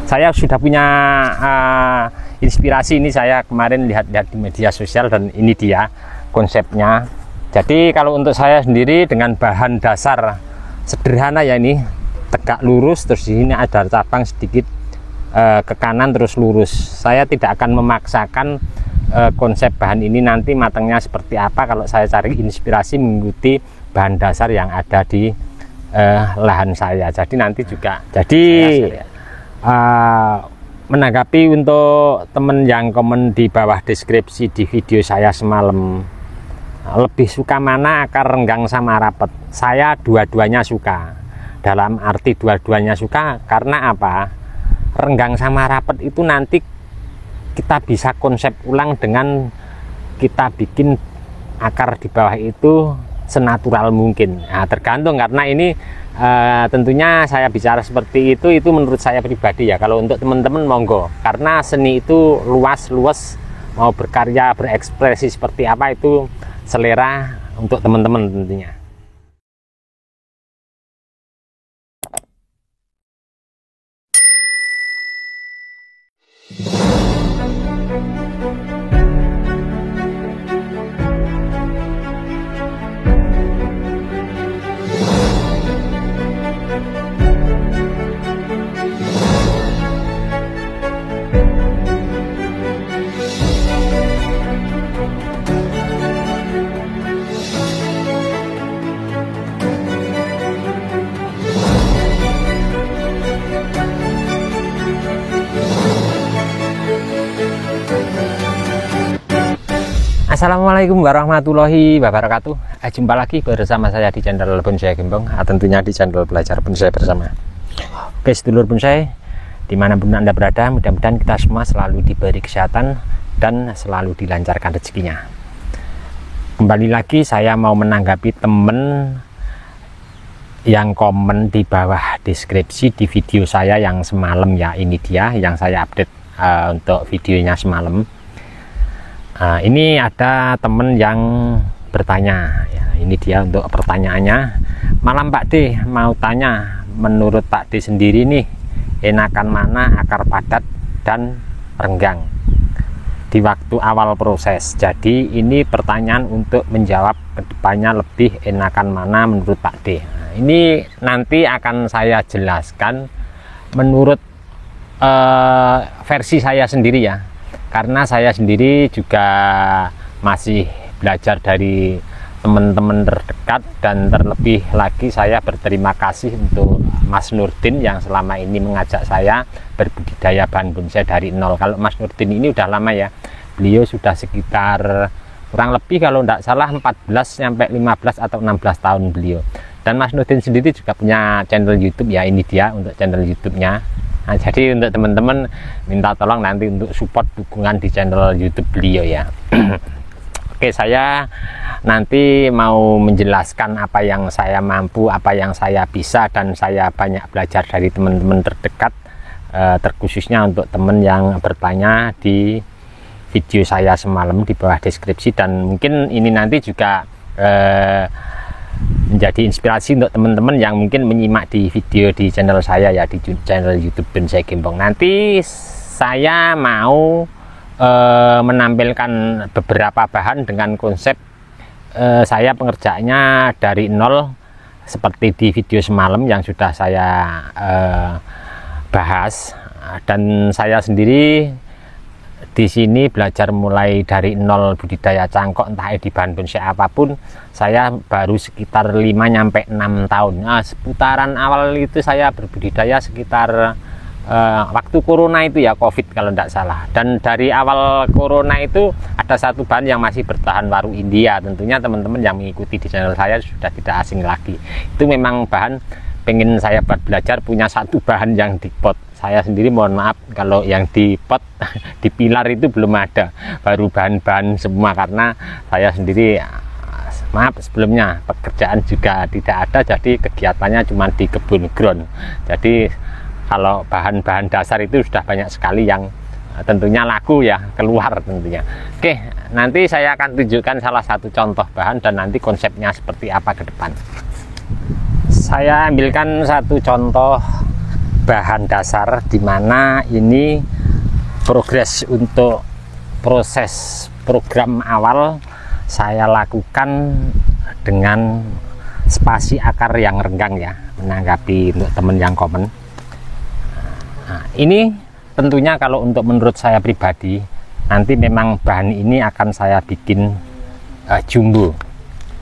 Saya sudah punya inspirasi ini, saya kemarin lihat-lihat di media sosial dan ini dia konsepnya. Jadi kalau untuk saya sendiri dengan bahan dasar sederhana ya, ini tegak lurus, terus di sini ada cabang sedikit ke kanan terus lurus. Saya tidak akan memaksakan konsep bahan ini nanti matangnya seperti apa. Kalau saya cari inspirasi mengikuti bahan dasar yang ada di lahan saya. Jadi nanti juga menanggapi untuk temen yang komen di bawah deskripsi di video saya semalam, lebih suka mana akar renggang sama rapet? Saya dua-duanya suka. Dalam arti dua-duanya suka karena apa? Renggang sama rapet itu nanti kita bisa konsep ulang dengan kita bikin akar di bawah itu senatural mungkin. Nah, tergantung, karena ini tentunya saya bicara seperti itu menurut saya pribadi ya. Kalau untuk teman-teman monggo, karena seni itu luas, mau berkarya berekspresi seperti apa itu selera untuk teman-teman tentunya. Assalamualaikum warahmatullahi wabarakatuh. Jumpa lagi bersama saya di channel Bonsai Gembong, tentunya di channel Belajar Bonsai Bersama. Oke sedulur bonsai, dimanapun Anda berada, mudah-mudahan kita semua selalu diberi kesehatan dan selalu dilancarkan rezekinya. Kembali lagi saya mau menanggapi temen yang komen di bawah deskripsi di video saya yang semalam ya. Ini dia yang saya update untuk videonya semalam. Ini ada temen yang bertanya ya, ini dia untuk pertanyaannya. Malam Pak D, mau tanya, menurut Pak D sendiri nih, enakan mana akar padat dan renggang di waktu awal proses? Jadi ini pertanyaan untuk menjawab kedepannya lebih enakan mana menurut Pak D. Ini nanti akan saya jelaskan menurut versi saya sendiri ya, karena saya sendiri juga masih belajar dari teman-teman terdekat, dan terlebih lagi saya berterima kasih untuk Mas Nurdin yang selama ini mengajak saya berbudidaya bahan bonsai dari nol. Kalau Mas Nurdin ini udah lama ya, beliau sudah sekitar kurang lebih kalau tidak salah 14 sampai 15 atau 16 tahun beliau. Dan Mas Nurdin sendiri juga punya channel YouTube ya, ini dia untuk channel YouTube-nya. Nah, jadi untuk teman-teman minta tolong nanti untuk support dukungan di channel YouTube beliau ya. Oke, saya nanti mau menjelaskan apa yang saya mampu, apa yang saya bisa, dan saya banyak belajar dari teman-teman terdekat, terkhususnya untuk teman yang bertanya di video saya semalam di bawah deskripsi. Dan mungkin ini nanti juga menjadi inspirasi untuk teman-teman yang mungkin menyimak di video di channel saya ya, di channel YouTube Bonsai Gembong. Nanti saya mau menampilkan beberapa bahan dengan konsep saya pengerjaannya dari nol seperti di video semalam yang sudah saya bahas. Dan saya sendiri di sini belajar mulai dari nol budidaya cangkok, entah di bahan bonsai apapun. Saya baru sekitar 5 sampai 6 tahun. Nah, seputaran awal itu saya berbudidaya sekitar waktu corona itu ya, COVID kalau tidak salah. Dan dari awal corona itu ada satu bahan yang masih bertahan, waru India. Tentunya teman-teman yang mengikuti di channel saya sudah tidak asing lagi. Itu memang bahan pengen saya buat belajar, punya satu bahan yang di pot. Saya sendiri mohon maaf kalau yang di pot di pilar itu belum ada, baru bahan-bahan semua, karena saya sendiri maaf sebelumnya pekerjaan juga tidak ada, jadi kegiatannya cuma di kebun ground. Jadi kalau bahan-bahan dasar itu sudah banyak sekali yang tentunya laku ya, keluar tentunya. Oke, nanti saya akan tunjukkan salah satu contoh bahan dan nanti konsepnya seperti apa ke depan. Saya ambilkan satu contoh bahan dasar, di mana ini progres untuk proses program awal saya lakukan dengan spasi akar yang renggang ya, menanggapi untuk teman yang komen. Nah, ini tentunya kalau untuk menurut saya pribadi, nanti memang bahan ini akan saya bikin jumbo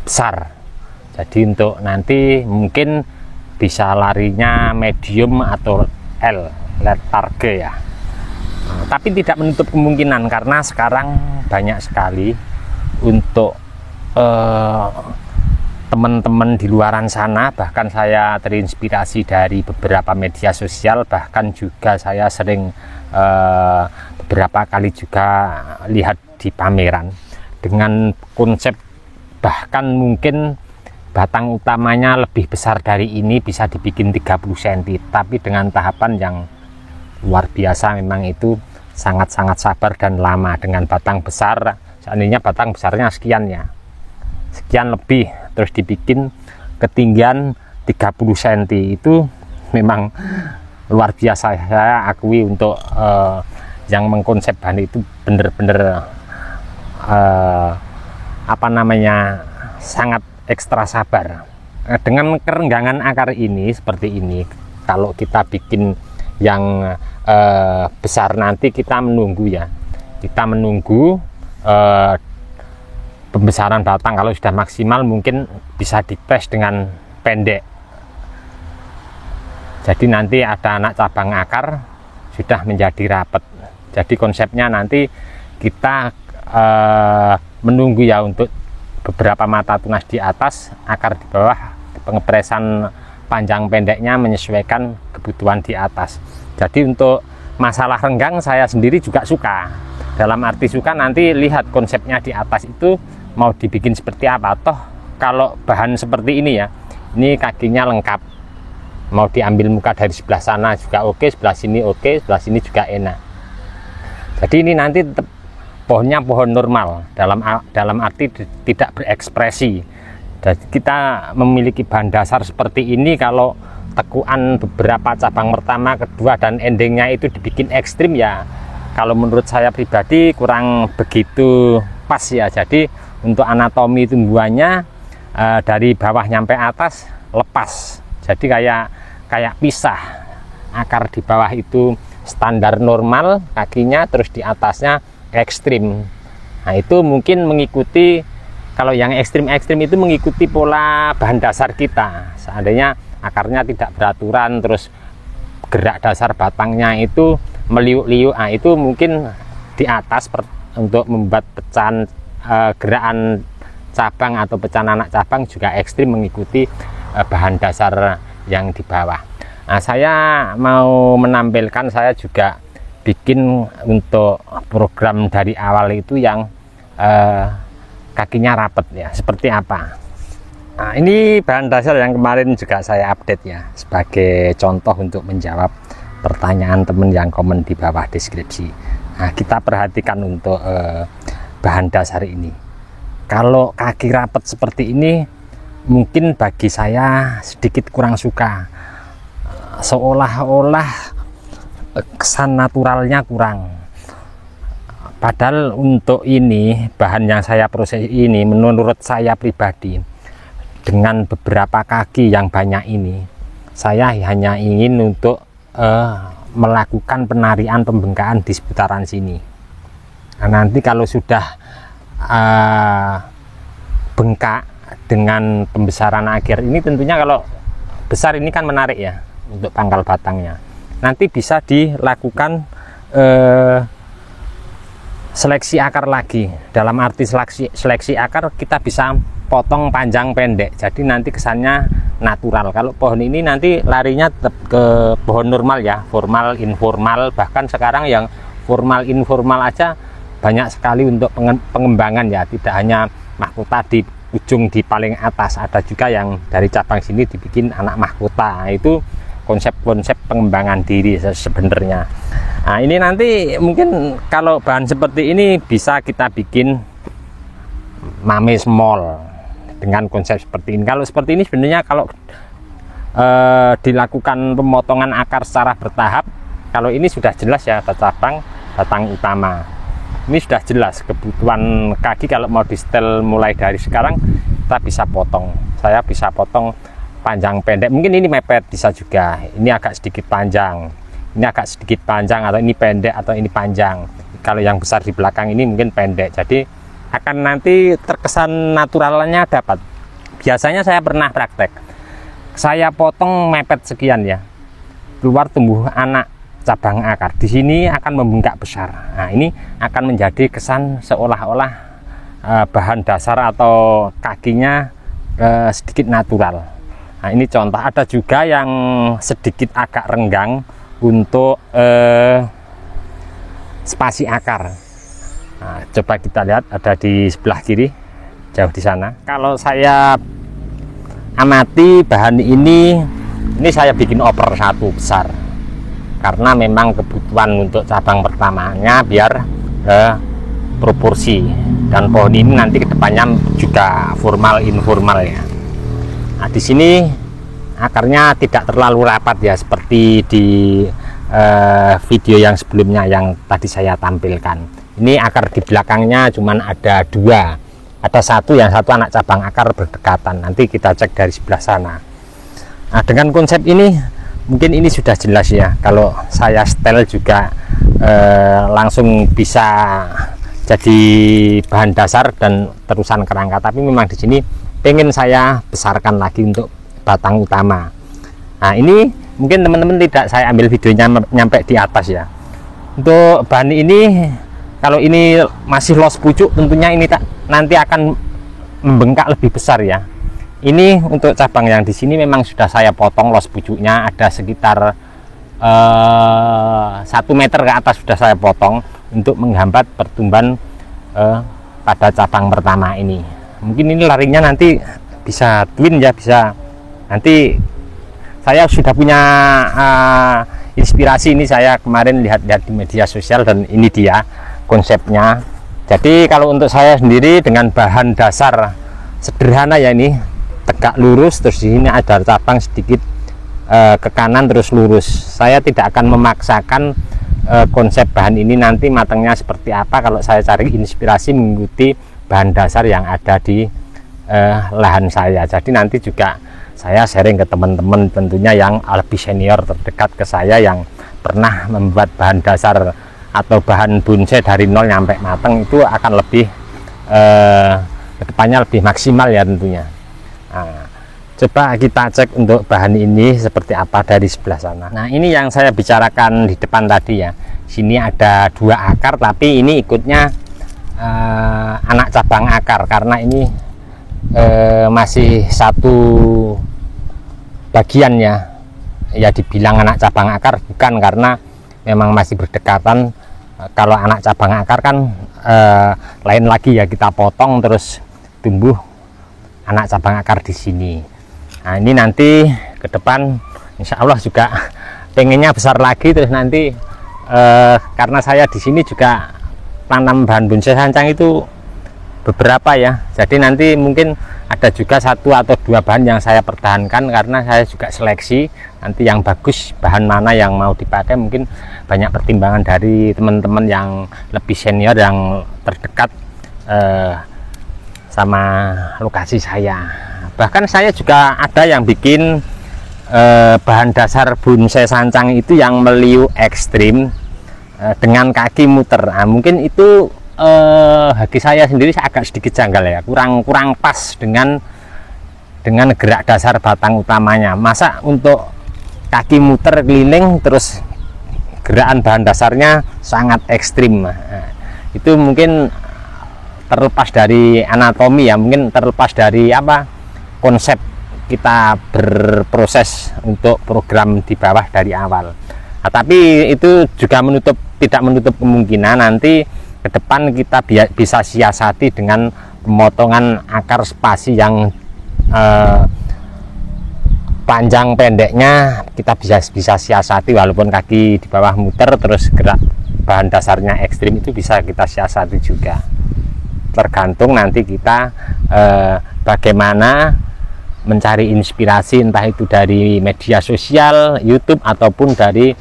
besar. Jadi untuk nanti mungkin bisa larinya medium atau L letarge ya. Tapi tidak menutup kemungkinan, karena sekarang banyak sekali untuk teman-teman di luaran sana, bahkan saya terinspirasi dari beberapa media sosial, bahkan juga saya sering beberapa kali juga lihat di pameran dengan konsep bahkan mungkin batang utamanya lebih besar dari ini, bisa dibikin 30 cm, tapi dengan tahapan yang luar biasa. Memang itu sangat-sangat sabar dan lama. Dengan batang besar, seandainya batang besarnya sekian ya, sekian lebih, terus dibikin ketinggian 30 cm, itu memang luar biasa. Saya akui untuk yang mengkonsep bahan itu bener-bener apa namanya, sangat ekstra sabar. Dengan kerenggangan akar ini seperti ini, kalau kita bikin yang besar nanti kita menunggu ya, kita menunggu pembesaran batang. Kalau sudah maksimal mungkin bisa dipres dengan pendek, jadi nanti ada anak cabang akar sudah menjadi rapat. Jadi konsepnya nanti kita menunggu ya, untuk beberapa mata tunas di atas, akar di bawah, pengepresan panjang pendeknya menyesuaikan kebutuhan di atas. Jadi untuk masalah renggang saya sendiri juga suka. Dalam arti suka, nanti lihat konsepnya di atas itu mau dibikin seperti apa. Toh kalau bahan seperti ini ya, ini kakinya lengkap, mau diambil muka dari sebelah sana juga oke, sebelah sini oke, sebelah sini juga enak. Jadi ini nanti tetap pohonnya pohon normal, dalam arti tidak berekspresi. Dan kita memiliki bahan dasar seperti ini, kalau tekuan beberapa cabang pertama, kedua, dan endingnya itu dibikin ekstrim ya, kalau menurut saya pribadi kurang begitu pas ya. Jadi untuk anatomi tumbuhannya dari bawah nyampe atas lepas, jadi kayak pisah. Akar di bawah itu standar normal kakinya, terus di atasnya ekstrim. Nah itu mungkin mengikuti, kalau yang ekstrim-ekstrim itu mengikuti pola bahan dasar kita. Seandainya akarnya tidak beraturan, terus gerak dasar batangnya itu meliuk-liuk, nah itu mungkin di atas untuk membuat pecahan gerakan cabang atau pecahan anak cabang juga ekstrim mengikuti bahan dasar yang di bawah. Nah saya mau menampilkan, saya juga bikin untuk program dari awal itu yang kakinya rapet ya, seperti apa. Nah, ini bahan dasar yang kemarin juga saya update ya, sebagai contoh untuk menjawab pertanyaan teman yang komen di bawah deskripsi. Nah, kita perhatikan untuk bahan dasar ini. Kalau kaki rapet seperti ini, mungkin bagi saya sedikit kurang suka, seolah-olah kesan naturalnya kurang. Padahal untuk ini bahan yang saya proses ini, menurut saya pribadi, dengan beberapa kaki yang banyak ini, saya hanya ingin untuk melakukan penarian pembengkakan di seputaran sini. Nah, nanti kalau sudah bengkak dengan pembesaran akhir ini, tentunya kalau besar ini kan menarik ya untuk pangkal batangnya. Nanti bisa dilakukan seleksi akar lagi. Dalam arti seleksi akar, kita bisa potong panjang pendek, jadi nanti kesannya natural. Kalau pohon ini nanti larinya tetap ke pohon normal ya, formal informal, bahkan sekarang yang formal informal aja banyak sekali untuk pengembangan ya, tidak hanya mahkota di ujung di paling atas, ada juga yang dari cabang sini dibikin anak mahkota. Nah, itu konsep-konsep pengembangan diri sebenarnya. Nah ini nanti mungkin kalau bahan seperti ini bisa kita bikin mame small dengan konsep seperti ini. Kalau seperti ini sebenarnya kalau dilakukan pemotongan akar secara bertahap. Kalau ini sudah jelas ya, ada cabang batang utama. Ini sudah jelas kebutuhan kaki kalau mau di setel mulai dari sekarang kita bisa potong. Saya bisa potong panjang pendek, mungkin ini mepet bisa juga. Ini agak sedikit panjang, ini agak sedikit panjang, atau ini pendek, atau ini panjang. Kalau yang besar di belakang ini mungkin pendek, jadi akan nanti terkesan naturalnya dapat. Biasanya saya pernah praktek, saya potong mepet sekian ya, keluar tumbuh anak cabang akar. Di sini akan membengkak besar. Nah, ini akan menjadi kesan seolah-olah bahan dasar atau kakinya sedikit natural. Nah, ini contoh. Ada juga yang sedikit agak renggang untuk spasi akar. Nah, coba kita lihat, ada di sebelah kiri jauh di sana. Kalau saya amati bahan ini saya bikin oper satu besar karena memang kebutuhan untuk cabang pertamanya biar proporsi, dan pohon ini nanti kedepannya juga formal informal ya. Nah, di sini akarnya tidak terlalu rapat ya, seperti di video yang sebelumnya yang tadi saya tampilkan. Ini akar di belakangnya cuman ada dua, ada satu, yang satu anak cabang akar berdekatan. Nanti kita cek dari sebelah sana. Nah, dengan konsep ini mungkin ini sudah jelas ya. Kalau saya setel juga langsung bisa jadi bahan dasar dan terusan kerangka. Tapi memang di sini pengen saya besarkan lagi untuk batang utama. Nah, ini mungkin teman-teman tidak saya ambil videonya nyampe di atas ya. Untuk bahan ini, kalau ini masih los pucuk, tentunya ini nanti akan membengkak lebih besar ya. Ini untuk cabang yang di sini memang sudah saya potong los pucuknya, ada sekitar 1 meter ke atas sudah saya potong untuk menghambat pertumbuhan pada cabang pertama ini. Mungkin ini larinya nanti bisa twin ya, bisa. Nanti saya sudah punya inspirasi, ini saya kemarin lihat-lihat di media sosial dan ini dia konsepnya. Jadi kalau untuk saya sendiri dengan bahan dasar sederhana ya, ini tegak lurus, terus di sini ada cabang sedikit ke kanan terus lurus. Saya tidak akan memaksakan konsep bahan ini nanti matangnya seperti apa. Kalau saya cari inspirasi mengikuti bahan dasar yang ada di lahan saya. Jadi nanti juga saya sharing ke teman-teman tentunya yang lebih senior terdekat ke saya, yang pernah membuat bahan dasar atau bahan bonsai dari nol nyampe matang, itu akan lebih kedepannya lebih maksimal ya tentunya. Nah, coba kita cek untuk bahan ini seperti apa dari sebelah sana. Nah, ini yang saya bicarakan di depan tadi ya. Sini ada 2 akar, tapi ini ikutnya anak cabang akar karena ini masih satu bagian ya. Ya dibilang anak cabang akar bukan, karena memang masih berdekatan. Kalau anak cabang akar kan lain lagi ya, kita potong terus tumbuh anak cabang akar di sini. Nah, ini nanti ke depan insya Allah juga pengennya besar lagi. Terus nanti karena saya di sini juga tanam bahan bonsai sancang itu beberapa ya, jadi nanti mungkin ada juga 1 atau 2 bahan yang saya pertahankan karena saya juga seleksi nanti yang bagus, bahan mana yang mau dipakai. Mungkin banyak pertimbangan dari teman-teman yang lebih senior yang terdekat sama lokasi saya. Bahkan saya juga ada yang bikin bahan dasar bonsai sancang itu yang meliu ekstrim dengan kaki muter. Nah, mungkin itu bagi saya sendiri agak sedikit janggal ya, kurang pas dengan gerak dasar batang utamanya. Masa untuk kaki muter keliling terus gerakan bahan dasarnya sangat ekstrim. Nah, itu mungkin terlepas dari anatomi ya, mungkin terlepas dari apa konsep kita berproses untuk program di bawah dari awal. Nah, tapi itu juga tidak menutup kemungkinan nanti ke depan kita bisa siasati dengan pemotongan akar spasi yang panjang pendeknya kita bisa siasati, walaupun kaki di bawah muter terus gerak bahan dasarnya ekstrim itu bisa kita siasati juga. Tergantung nanti kita bagaimana mencari inspirasi, entah itu dari media sosial, YouTube, ataupun dari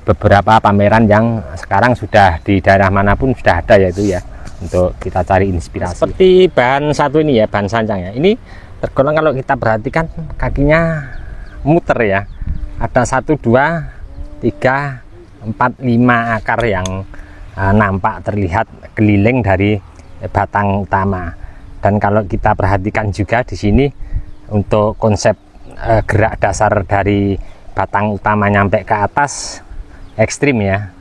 beberapa pameran yang sekarang sudah di daerah manapun sudah ada, yaitu ya untuk kita cari inspirasi. Seperti bahan satu ini ya, bahan sancang ya, ini tergolong kalau kita perhatikan kakinya muter ya, ada 1, 2, 3, 4, 5 akar yang nampak terlihat keliling dari batang utama. Dan kalau kita perhatikan juga di sini untuk konsep gerak dasar dari batang utama nyampe ke atas ekstrim ya.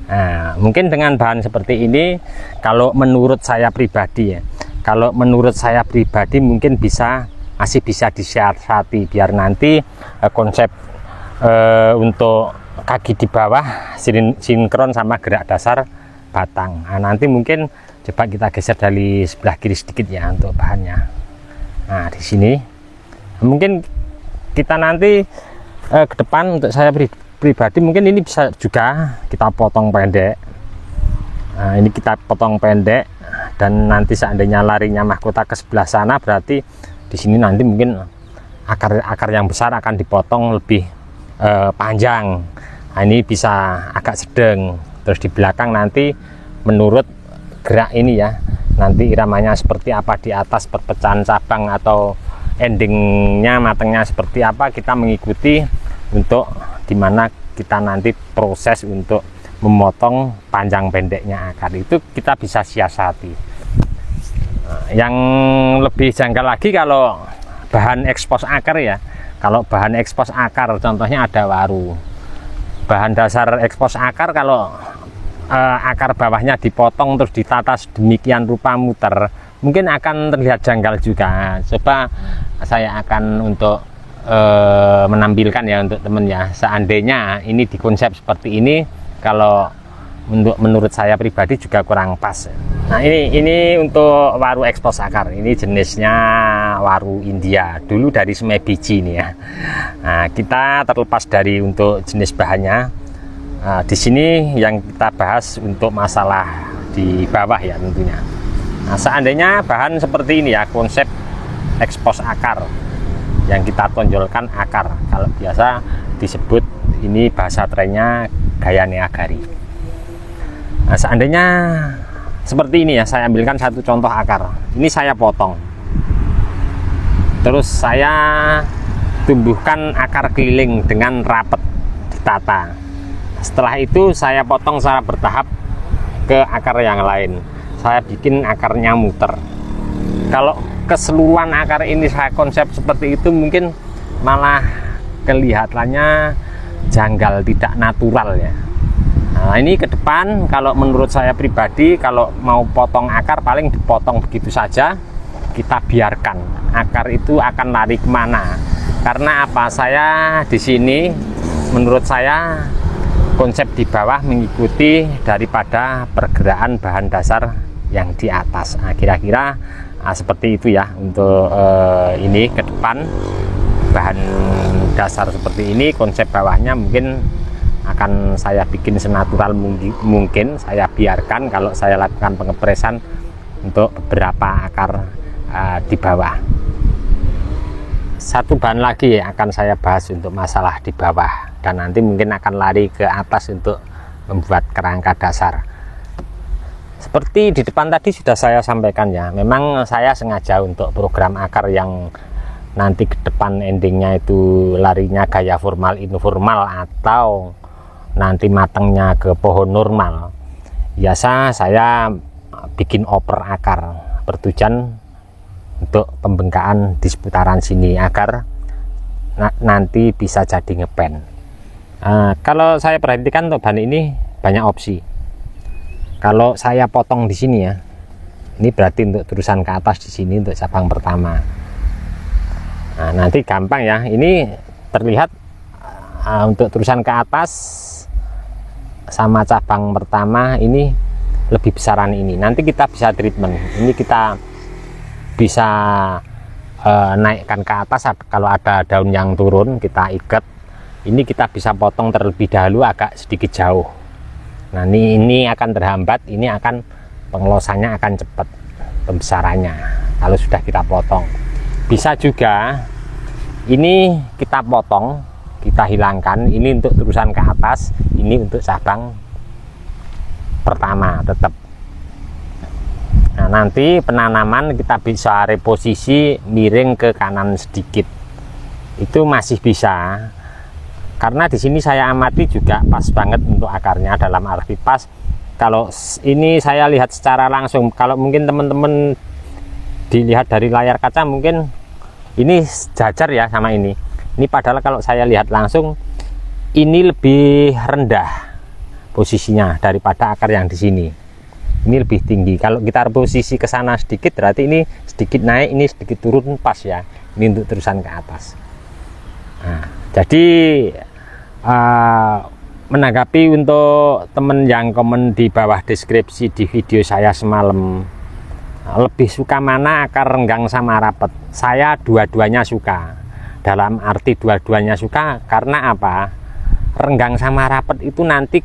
Nah, mungkin dengan bahan seperti ini, kalau menurut saya pribadi ya, mungkin masih bisa disiasati biar nanti konsep untuk kaki di bawah sinkron sama gerak dasar batang. Nah, nanti mungkin coba kita geser dari sebelah kiri sedikit ya untuk bahannya. Nah, di sini mungkin kita nanti ke depan untuk saya pribadi mungkin ini bisa juga kita potong pendek. Nah, ini kita potong pendek, dan nanti seandainya larinya mahkota ke sebelah sana, berarti di sini nanti mungkin akar yang besar akan dipotong lebih panjang. Nah, ini bisa agak sedang, terus di belakang nanti menurut gerak ini ya, nanti iramanya seperti apa, di atas perpecahan cabang atau endingnya matangnya seperti apa, kita mengikuti untuk dimana kita nanti proses untuk memotong panjang pendeknya akar itu kita bisa siasati. Yang lebih janggal lagi kalau bahan ekspos akar ya, kalau bahan ekspos akar contohnya ada waru. Bahan dasar ekspos akar, kalau akar bawahnya dipotong terus ditata sedemikian rupa muter, mungkin akan terlihat janggal juga. Coba saya akan untuk menampilkan ya untuk temen ya, seandainya ini dikonsep seperti ini, kalau menurut saya pribadi juga kurang pas. Nah, ini untuk waru ekspos akar, ini jenisnya waru India, dulu dari semai biji ini ya. Nah, kita terlepas dari untuk jenis bahannya, di sini yang kita bahas untuk masalah di bawah ya tentunya. Nah, seandainya bahan seperti ini ya, konsep ekspos akar, yang kita tonjolkan akar, kalau biasa disebut ini bahasa trennya gaya neagari. Nah, seandainya seperti ini ya, saya ambilkan satu contoh akar, ini saya potong, terus saya tumbuhkan akar keliling dengan rapat ditata. Setelah itu saya potong secara bertahap ke akar yang lain, saya bikin akarnya muter. Kalau keseluruhan akar ini saya konsep seperti itu, mungkin malah kelihatannya janggal, tidak natural ya. Nah, ini ke depan kalau menurut saya pribadi, kalau mau potong akar paling dipotong begitu saja, kita biarkan akar itu akan lari kemana. Karena apa, saya di sini menurut saya konsep di bawah mengikuti daripada pergerakan bahan dasar yang di atas. Nah, kira-kira seperti itu ya untuk ini ke depan, bahan dasar seperti ini, konsep bawahnya mungkin akan saya bikin senatural mungkin, saya biarkan kalau saya lakukan pengepresan untuk beberapa akar di bawah. Satu bahan lagi akan saya bahas untuk masalah di bawah, dan nanti mungkin akan lari ke atas untuk membuat kerangka dasar. Seperti di depan tadi sudah saya sampaikan ya, memang saya sengaja untuk program akar yang nanti ke depan endingnya itu larinya gaya formal informal atau nanti matangnya ke pohon normal. Biasa saya bikin oper akar, bertujuan untuk pembengkakan di seputaran sini agar nanti bisa jadi ngepen. Kalau saya perhatikan untuk bahan ini banyak opsi. Kalau saya potong di sini ya, ini berarti untuk terusan ke atas di sini untuk cabang pertama. Nah, nanti gampang ya, ini terlihat untuk terusan ke atas sama cabang pertama ini lebih besaran ini. Nanti kita bisa treatment. Ini kita bisa naikkan ke atas, kalau ada daun yang turun kita ikat. Ini kita bisa potong terlebih dahulu agak sedikit jauh. Nah, ini akan terhambat, ini akan pengelosannya akan cepat pembesarannya kalau sudah kita potong. Bisa juga Ini kita potong, kita hilangkan. Ini untuk terusan ke atas, ini untuk cabang pertama tetap. Nah, nanti penanaman kita bisa reposisi miring ke kanan sedikit, itu masih bisa, karena di sini saya amati juga pas banget untuk akarnya, dalam arti pas. Kalau ini saya lihat secara langsung, kalau mungkin teman-teman dilihat dari layar kaca mungkin ini jajar ya sama ini. Ini padahal kalau saya lihat langsung ini lebih rendah posisinya daripada akar yang di sini. Ini lebih tinggi. Kalau kita posisi ke sana sedikit, berarti ini sedikit naik, ini sedikit turun, pas ya. Ini untuk terusan ke atas. Nah, jadi menanggapi untuk temen yang komen di bawah deskripsi di video saya semalam, lebih suka mana akar renggang sama rapet? Saya dua-duanya suka. Dalam arti dua-duanya suka karena apa? Renggang sama rapet itu nanti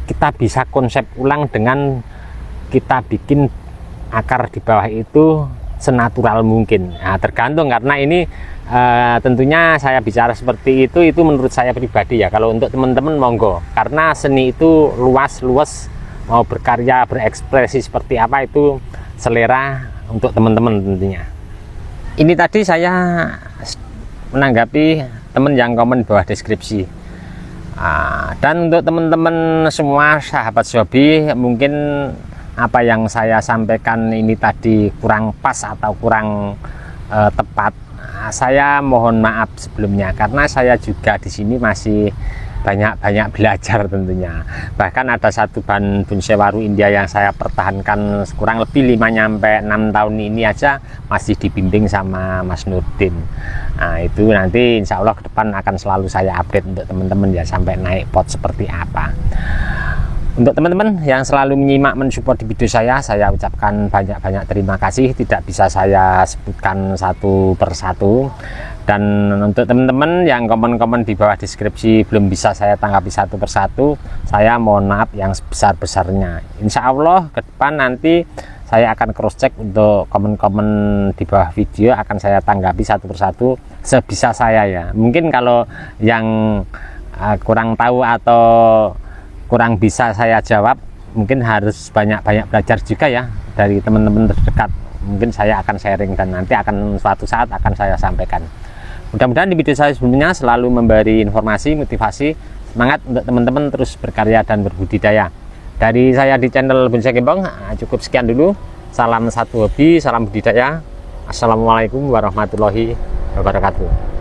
kita bisa konsep ulang dengan kita bikin akar di bawah itu senatural mungkin. Nah, tergantung, karena ini tentunya saya bicara seperti itu menurut saya pribadi ya. Kalau untuk teman-teman monggo, karena seni itu luas, mau berkarya berekspresi seperti apa itu selera untuk teman-teman tentunya. Ini tadi saya menanggapi teman yang komen bawah deskripsi. Dan untuk teman-teman semua sahabat Shobi, mungkin apa yang saya sampaikan ini tadi kurang pas atau kurang tepat, saya mohon maaf sebelumnya, karena saya juga di sini masih banyak belajar tentunya. Bahkan ada satu bahan bonsai waru India yang saya pertahankan kurang lebih 5-6 tahun ini aja masih dibimbing sama Mas Nurdin. Nah, itu nanti insya Allah ke depan akan selalu saya update untuk teman-teman ya, sampai naik pot seperti apa. Untuk teman-teman yang selalu menyimak, mensupport di video saya ucapkan banyak terima kasih. Tidak bisa saya sebutkan satu persatu. Dan untuk teman-teman yang komen-komen di bawah deskripsi belum bisa saya tanggapi satu persatu, saya mohon maaf yang sebesar-besarnya. Insya Allah ke depan nanti saya akan cross check untuk komen-komen di bawah video, akan saya tanggapi satu persatu sebisa saya ya. Mungkin kalau yang kurang tahu atau kurang bisa saya jawab, mungkin harus banyak belajar juga ya dari teman-teman terdekat. Mungkin saya akan sharing dan nanti akan suatu saat akan saya sampaikan. Mudah-mudahan di video saya sebelumnya selalu memberi informasi, motivasi, semangat untuk teman-teman terus berkarya dan berbudidaya. Dari saya di channel Bonsai Gembong cukup sekian dulu. Salam satu hobi, salam budidaya. Assalamualaikum warahmatullahi wabarakatuh.